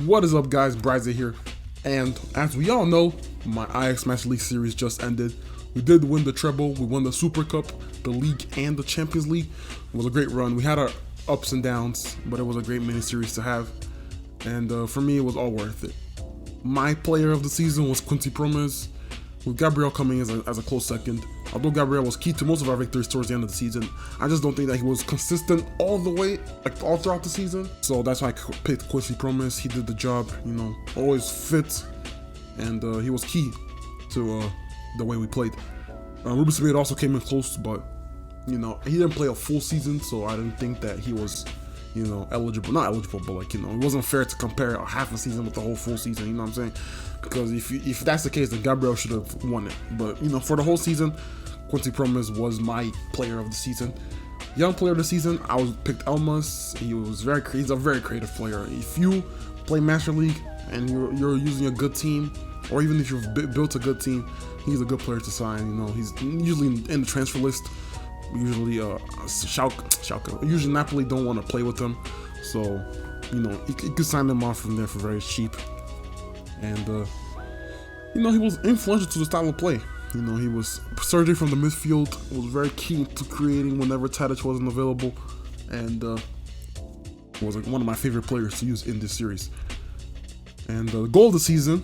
What is up, guys? Bryza here, and as we all know, my Ajax Match League series just ended. We did win the treble, we won the Super Cup, the league, and the Champions League. It was a great run. We had our ups and downs, but it was a great mini series to have, and for me, it was all worth it. My player of the season was Quincy Promes, with Gabriel coming as a close second. Although Gabriel was key to most of our victories towards the end of the season, I just don't think that he was consistent all the way, like all throughout the season. So that's why I picked Quincy Promes. He did the job, always fit, and he was key to the way we played. Ruben Smith also came in close, but he didn't play a full season, so I didn't think that he was eligible. Not eligible, but it wasn't fair to compare a half a season with the whole full season, you know what I'm saying? Because if that's the case, then Gabriel should have won it. But, for the whole season, Quincy Promes was my player of the season. Young player of the season, I picked Elmas. He's a very creative player. If you play Master League and you're using a good team, or even if you've built a good team, he's a good player to sign. He's usually in the transfer list. Usually Schalke. Usually Napoli don't want to play with him, so you could sign them off from there for very cheap. And he was influential to the style of play. He was surging from the midfield, was very key to creating whenever Tadic wasn't available, and was one of my favorite players to use in this series. And the goal of the season,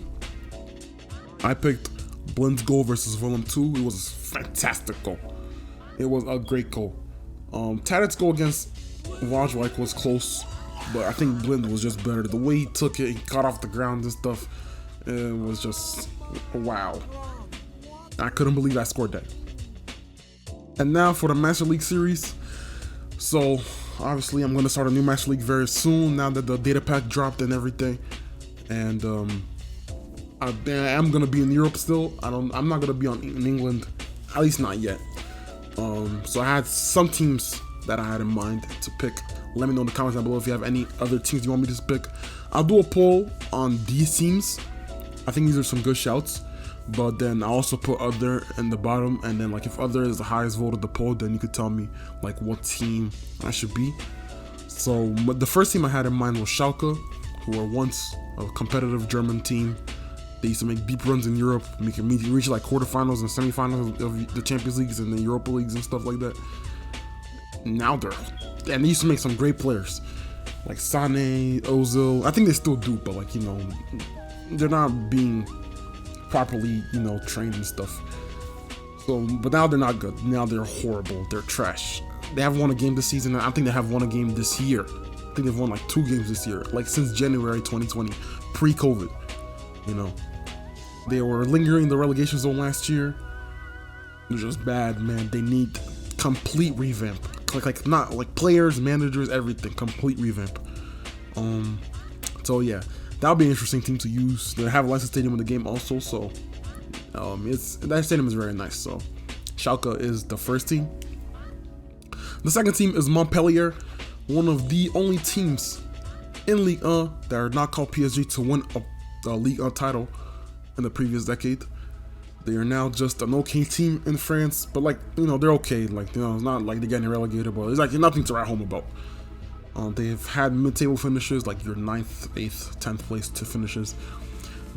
I picked Blind's goal versus Fulham 2. It was a fantastic goal. It was a great goal. Tadic's goal against Wajwijk was close, but I think Blind was just better. The way he took it, he got off the ground and stuff, it was just wow. I couldn't believe I scored that. And now for the Master League series. So obviously I'm going to start a new Master League very soon now that the data pack dropped and everything. And I am going to be in Europe still. I'm not going to be in England, at least not yet. So I had some teams that I had in mind to pick. Let me know in the comments down below if you have any other teams you want me to pick. I'll do a poll on these teams. I think these are some good shouts. But then I also put other in the bottom, and then if other is the highest vote of the poll, then you could tell me what team I should be. So the first team I had in mind was Schalke, who were once a competitive German team. They used to make deep runs in Europe, reach quarterfinals and semifinals of the Champions Leagues and the Europa Leagues and stuff like that. Now they used to make some great players like Sane, Ozil. I think they still do, but they're not being properly trained and stuff. So, but now they're not good. Now they're horrible. They're trash. They haven't won a game this season, and I think they have won a game this year. I think they've won 2 games this year, since January 2020, pre-COVID. They were lingering in the relegation zone last year. They're just bad, man. They need complete revamp. Not players, managers, everything. Complete revamp. So yeah, that'll be an interesting team to use. They have a licensed stadium in the game also, so that stadium is very nice. So Schalke is the first team. The second team is Montpellier, one of the only teams in Ligue 1 that are not called PSG to win a Ligue 1 title in the previous decade. They are now just an okay team in France, but they're okay. It's not like they're getting relegated, but it's nothing to write home about. They've had mid-table finishes, your 9th, 8th, 10th place to finishes.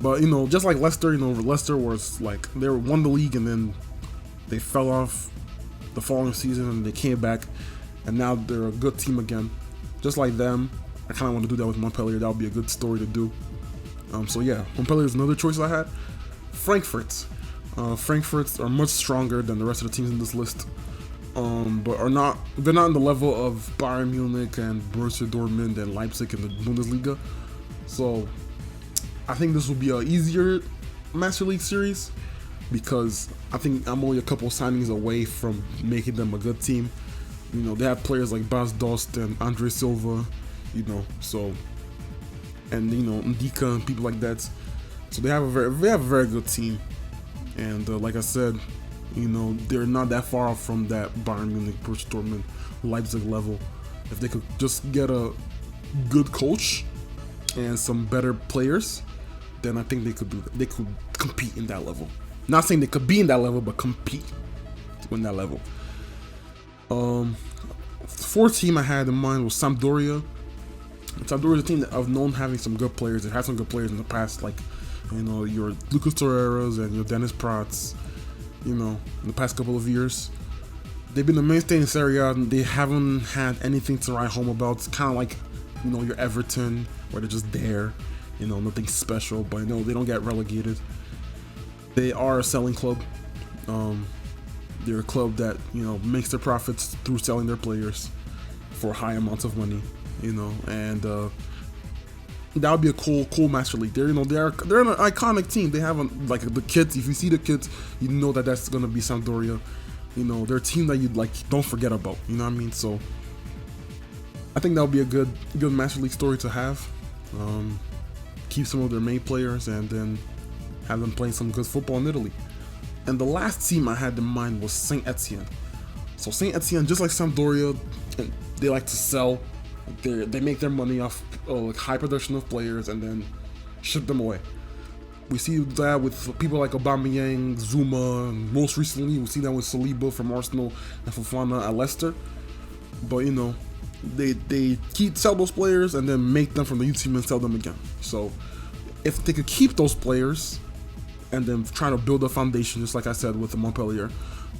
But just like Leicester, Leicester was they won the league and then they fell off the following season and they came back, and now they're a good team again. Just like them, I kind of want to do that with Montpellier. That would be a good story to do. So yeah, Montpellier is another choice I had. Frankfurt. Frankfurt are much stronger than the rest of the teams in this list, but they're not in the level of Bayern Munich and Borussia Dortmund and Leipzig in the Bundesliga. So I think this will be an easier Master League series because I think I'm only a couple signings away from making them a good team. They have players like Bas Dost and Andre Silva, so. And Ndika and people like that, so they have a very good team, and like I said, they're not that far off from that Bayern Munich, Borussia Dortmund, Leipzig level. If they could just get a good coach and some better players, then I think they could do that. They could compete in that level. Not saying they could be in that level, but compete to win that level. Fourth team I had in mind was Sampdoria. Sampdoria is a team that I've known having some good players. They've had some good players in the past, like, you know, your Lucas Torreiras and your Dennis Prats, you know, in the past couple of years. They've been the mainstay in Serie A, and they haven't had anything to write home about. It's kind of like, you know, your Everton, where they're just there, you know, nothing special, but, you know, they don't get relegated. They are a selling club. They're a club that, you know, makes their profits through selling their players for high amounts of money, you know, and that would be a cool Master League. They're, you know, they're an iconic team. They have like the kits. If you see the kits, you know that that's gonna be Sampdoria. You know, they're a team that you'd like don't forget about. You know what I mean? So I think that would be a good Master League story to have. Keep some of their main players and then have them playing some good football in Italy. And the last team I had in mind was Saint Etienne. So Saint Etienne, just like Sampdoria, they like to sell. They make their money off like high production of players and then ship them away. We see that with people like Aubameyang, Zuma, and most recently we see that with Saliba from Arsenal and Fofana at Leicester. But you know, they sell those players and then make them from the youth team and sell them again. So if they could keep those players and then try to build a foundation, just like I said with the Montpellier,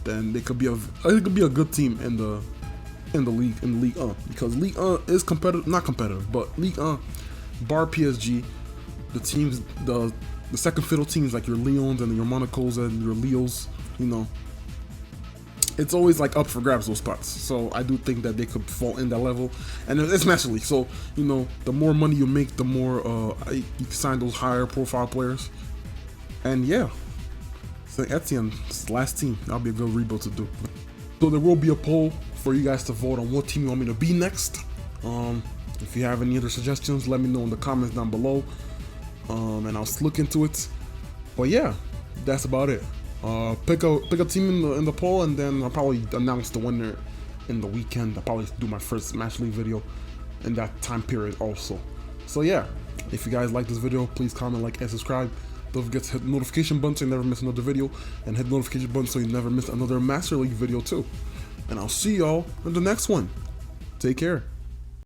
then it could be a good team in the Ligue 1, because Ligue 1 is not competitive, but Ligue 1, bar PSG, the teams, the second fiddle teams like your Lyons and your Monacos and your Lyons, you know, it's always like up for grabs those spots. So I do think that they could fall in that level, and it's Master League. So you know, the more money you make, the more you can sign those higher profile players. And yeah, Saint Etienne's last team, that'll be a good rebuild to do. So there will be a poll for you guys to vote on what team you want me to be next. If you have any other suggestions, let me know in the comments down below, and I'll look into it. But yeah, that's about it. Pick a team in the poll, and then I'll probably announce the winner in the weekend. I'll probably do my first Master League video in that time period also. So yeah, if you guys like this video, please comment, like, and subscribe. Don't forget to hit the notification button so you never miss another video, and hit the notification button so you never miss another Master League video too. And I'll see y'all in the next one. Take care.